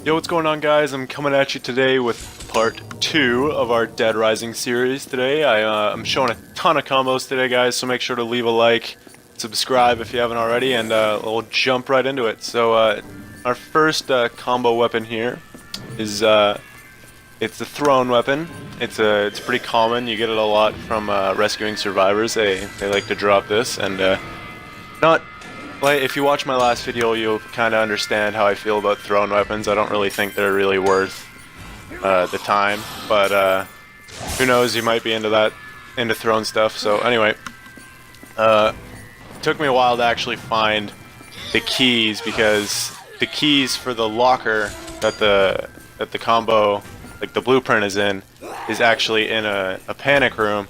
Yo, what's going on, guys? I'm coming at you today with part 2 of our Deadrising series today. I'm showing a ton of combos today, guys, so make sure to leave a like, subscribe if you haven't already, and we'll jump right into it. So, our first combo weapon here is, it's the thrown weapon. It's pretty common. You get it a lot from rescuing survivors. They like to drop this, and not... Like, if you watch my last video, you'll kind of understand how I feel about thrown weapons. I don't really think they're really worth the time, but who knows, you might be into thrown stuff. So anyway, it took me a while to actually find the keys, because the keys for the locker that the combo, like the blueprint is in, is actually in a panic room,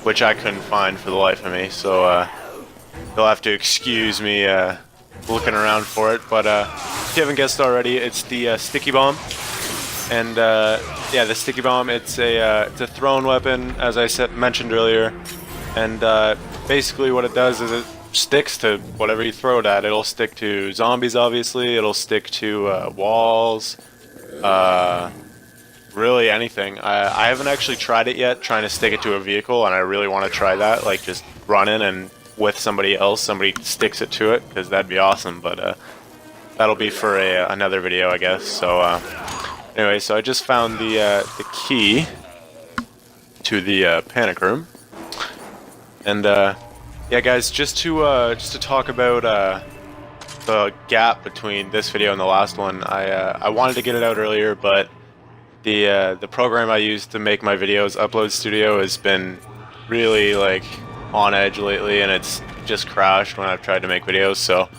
which I couldn't find for the life of me. So you'll have to excuse me looking around for it, but if you haven't guessed already, it's the sticky bomb. And yeah, the sticky bomb, it's a thrown weapon, as I mentioned earlier, and basically what it does is it sticks to whatever you throw it at. It'll stick to zombies, obviously, it'll stick to walls, really anything. I haven't actually tried it yet, trying to stick it to a vehicle, and I really want to try that, like just run in and with somebody else, somebody sticks it to it, because that'd be awesome, but that'll be for another video, I guess. So anyway, so I just found the key to the panic room, and yeah, guys, just to talk about the gap between this video and the last one. I wanted to get it out earlier, but the program I use to make my videos, Upload Studio, has been really like on edge lately, and it's just crashed when I've tried to make videos. So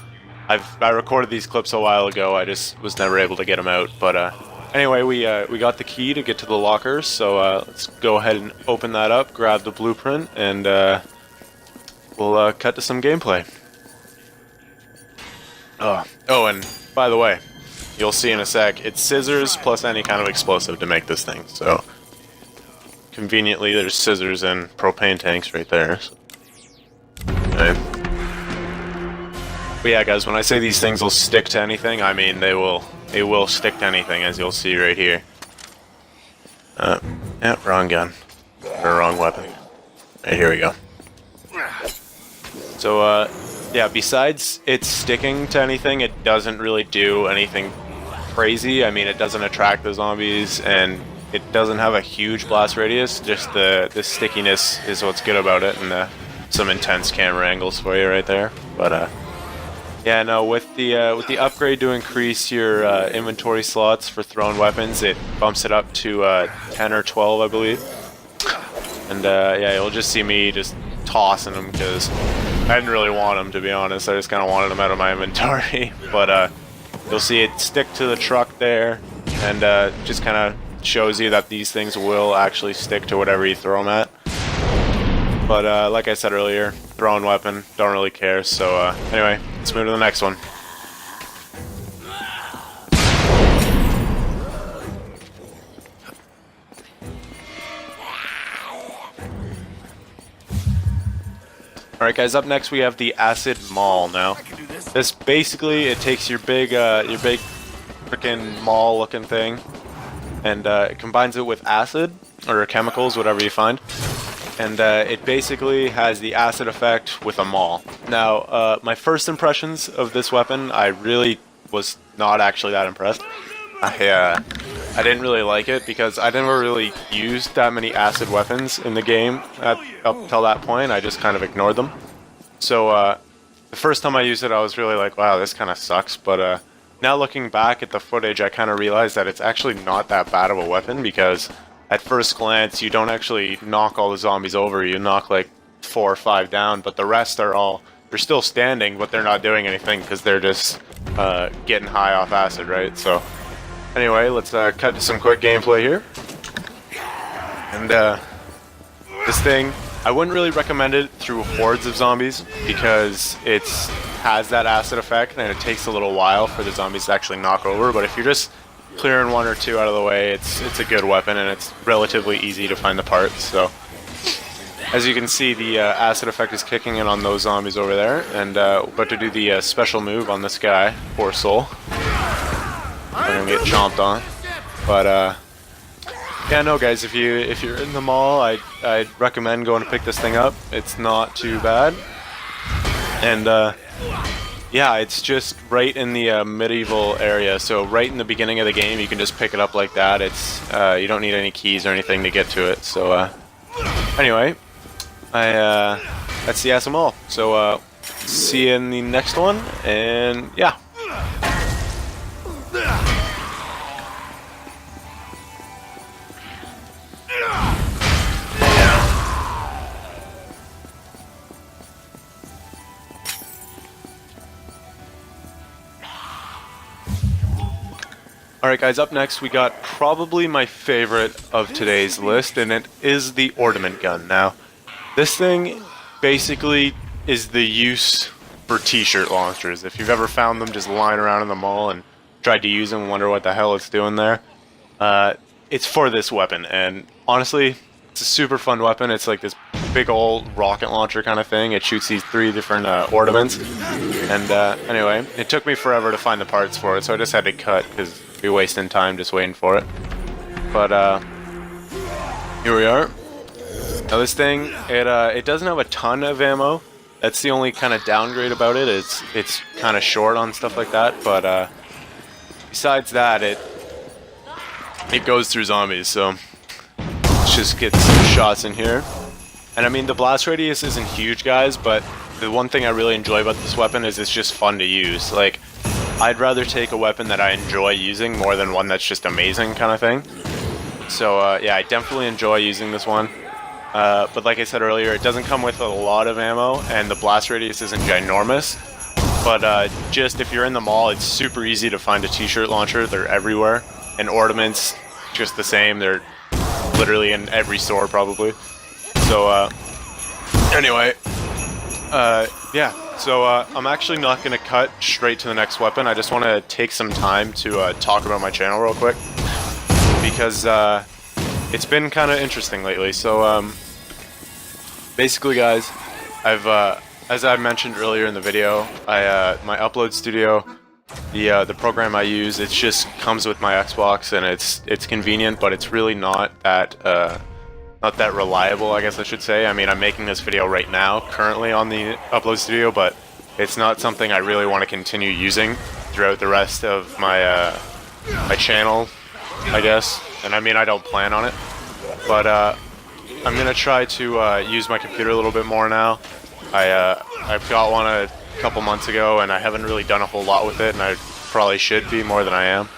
I recorded these clips a while ago. I just was never able to get them out. But anyway, we got the key to get to the lockers. So let's go ahead and open that up, grab the blueprint, and we'll cut to some gameplay. Oh, and by the way, you'll see in a sec, it's scissors plus any kind of explosive to make this thing. So conveniently, there's scissors and propane tanks right there. Okay. But yeah, guys, when I say these things will stick to anything, I mean they will stick to anything, as you'll see right here. Yeah, wrong gun. Or wrong weapon. Right, here we go. So, yeah, besides it sticking to anything, it doesn't really do anything crazy. I mean, it doesn't attract the zombies, and it doesn't have a huge blast radius. Just the stickiness is what's good about it, and some intense camera angles for you right there. But yeah, no, with the upgrade to increase your inventory slots for thrown weapons, it bumps it up to 10 or 12, I believe. And yeah, you'll just see me just tossing them, because I didn't really want them, to be honest. I just kind of wanted them out of my inventory. But you'll see it stick to the truck there, and just kind of shows you that these things will actually stick to whatever you throw them at. But like I said earlier, thrown weapon, don't really care. So anyway, let's move to the next one. Alright, guys, up next we have the Acid Maul. Now, this basically, it takes your big freaking maul looking thing, and it combines it with acid, or chemicals, whatever you find. And it basically has the acid effect with a maul. Now, my first impressions of this weapon, I really was not actually that impressed. I didn't really like it, because I never really used that many acid weapons in the game up till that point. I just kind of ignored them. So the first time I used it, I was really like, wow, this kind of sucks. But now looking back at the footage, I kind of realized that it's actually not that bad of a weapon, because at first glance, you don't actually knock all the zombies over. You knock like 4 or 5 down, but the rest are they're still standing, but they're not doing anything, because they're just getting high off acid, right? So anyway, let's cut to some quick gameplay here. And this thing, I wouldn't really recommend it through hordes of zombies, because it has that acid effect, and it takes a little while for the zombies to actually knock over. But if you're just clearing 1 or 2 out of the way, it's a good weapon, and it's relatively easy to find the parts. So as you can see, the acid effect is kicking in on those zombies over there, and about to do the special move on this guy, poor soul. I'm gonna get chomped on. But yeah, no, guys, if you're in the mall, I'd recommend going to pick this thing up. It's not too bad, and yeah, it's just right in the medieval area. So right in the beginning of the game, you can just pick it up like that. It's you don't need any keys or anything to get to it. So anyway, that's the awesome mall. So see you in the next one, and yeah. Alright guys, up next we got probably my favorite of today's list, and it is the Ornament Gun. Now, this thing basically is the use for t-shirt launchers. If you've ever found them just lying around in the mall and tried to use them and wonder what the hell it's doing there, it's for this weapon, and honestly, it's a super fun weapon. It's like this big old rocket launcher kind of thing. It shoots these 3 different ornaments, and anyway, it took me forever to find the parts for it, so I just had to cut because I'd be wasting time just waiting for it. But here we are. Now this thing, it doesn't have a ton of ammo. That's the only kind of downgrade about it. It's kind of short on stuff like that, but besides that, it goes through zombies, so let's just get some shots in here. And I mean, the blast radius isn't huge, guys, but the one thing I really enjoy about this weapon is it's just fun to use. Like, I'd rather take a weapon that I enjoy using more than one that's just amazing kind of thing. So yeah, I definitely enjoy using this one. But like I said earlier, it doesn't come with a lot of ammo, and the blast radius isn't ginormous. But just if you're in the mall, it's super easy to find a t-shirt launcher. They're everywhere. And ornaments, just the same. They're literally in every store probably. So anyway, yeah. So I'm actually not going to cut straight to the next weapon. I just want to take some time to talk about my channel real quick, because it's been kind of interesting lately. So basically, guys, I've as I mentioned earlier in the video, my upload studio, the program I use, it just comes with my Xbox, and it's convenient, but it's really not that reliable, I guess I should say. I mean, I'm making this video right now, currently on the upload studio, but it's not something I really want to continue using throughout the rest of my my channel, I guess. And I mean, I don't plan on it, but I'm gonna try to use my computer a little bit more now. I've got one a couple months ago, and I haven't really done a whole lot with it, and I probably should be more than I am.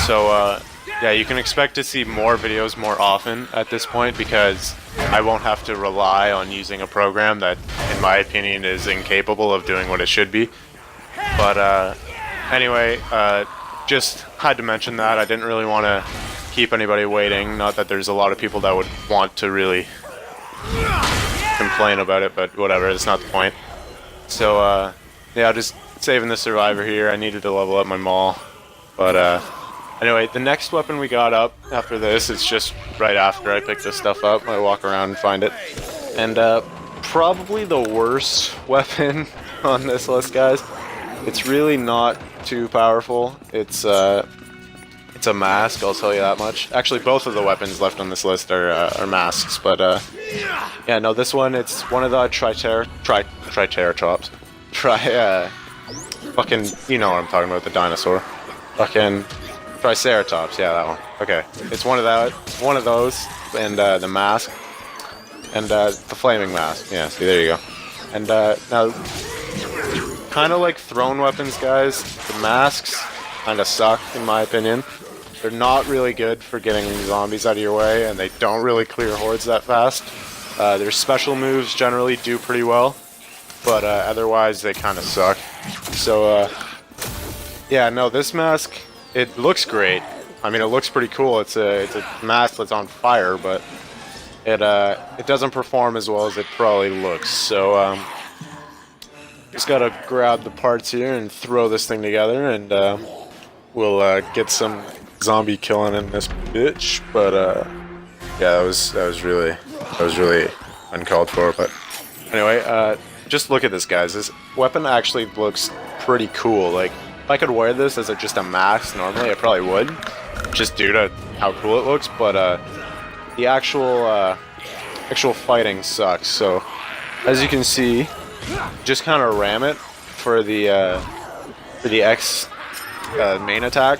So yeah, you can expect to see more videos more often at this point, because I won't have to rely on using a program that, in my opinion, is incapable of doing what it should be. But anyway, just had to mention that. I didn't really want to keep anybody waiting. Not that there's a lot of people that would want to really complain about it, but whatever, it's not the point. So yeah, just saving the survivor here. I needed to level up my maul, but anyway, the next weapon we got up after this is just right after I pick this stuff up. I walk around and find it. And probably the worst weapon on this list, guys. It's really not too powerful. It's a mask, I'll tell you that much. Actually, both of the weapons left on this list are masks, but yeah, no, this one, it's one of the triceratops. Fucking, you know what I'm talking about, the dinosaur. Fucking Triceratops, yeah, that one. Okay, it's one of those, and the mask, and the flaming mask. Yeah, see, there you go. And now, kind of like thrown weapons, guys, the masks kind of suck, in my opinion. They're not really good for getting zombies out of your way, and they don't really clear hordes that fast. Their special moves generally do pretty well, but otherwise they kind of suck. So, yeah, no, this mask, it looks great. I mean, it looks pretty cool. It's a mask that's on fire, but it doesn't perform as well as it probably looks. So just gotta grab the parts here and throw this thing together, and we'll get some zombie killing in this bitch. But yeah, that was really uncalled for. But anyway, just look at this, guys. This weapon actually looks pretty cool. Like, If I could wear this as just a mask normally, I probably would, just due to how cool it looks. But the actual fighting sucks. So as you can see, just kind of ram it for the X main attack.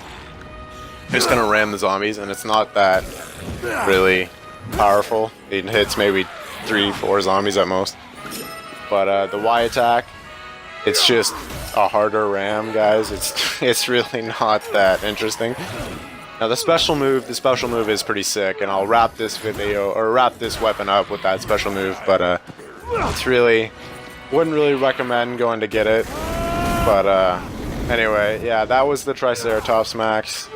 Just gonna ram the zombies, and it's not that really powerful. It hits maybe 3-4 zombies at most. But the Y attack, it's just a harder ram, guys. It's really not that interesting. Now the special move is pretty sick, and I'll wrap this video or wrap this weapon up with that special move. But it's really wouldn't really recommend going to get it. But anyway, yeah, that was the Triceratops mask.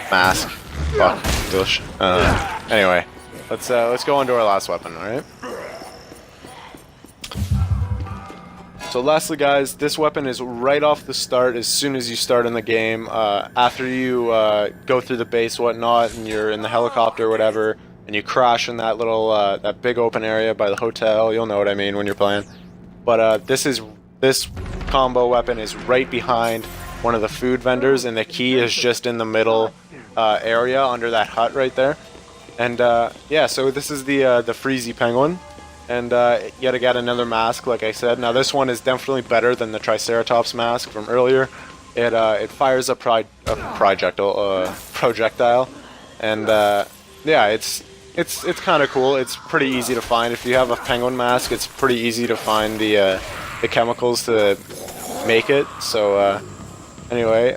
Fuck, English. Anyway, let's go on to our last weapon, alright? So lastly, guys, this weapon is right off the start as soon as you start in the game. After you go through the base, whatnot, and you're in the helicopter or whatever, and you crash in that little, that big open area by the hotel, you'll know what I mean when you're playing. But this combo weapon is right behind one of the food vendors, and the key is just in the middle area under that hut right there. And yeah, so this is the Freezy Penguin, and you gotta get another mask, like I said. Now this one is definitely better than the Triceratops mask from earlier. It fires a projectile, and yeah, it's kind of cool. It's pretty easy to find. If you have a penguin mask, it's pretty easy to find the chemicals to make it. So anyway,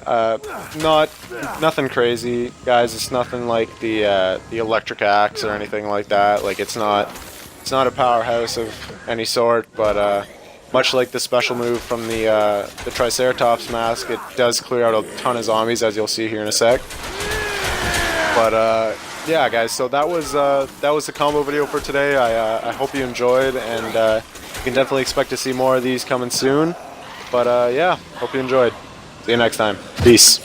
nothing crazy, guys. It's nothing like the electric axe or anything like that. Like it's not a powerhouse of any sort. But much like the special move from the Triceratops mask, it does clear out a ton of zombies, as you'll see here in a sec. But yeah, guys. So that was the combo video for today. I hope you enjoyed, and you can definitely expect to see more of these coming soon. But yeah, hope you enjoyed. See you next time. Peace.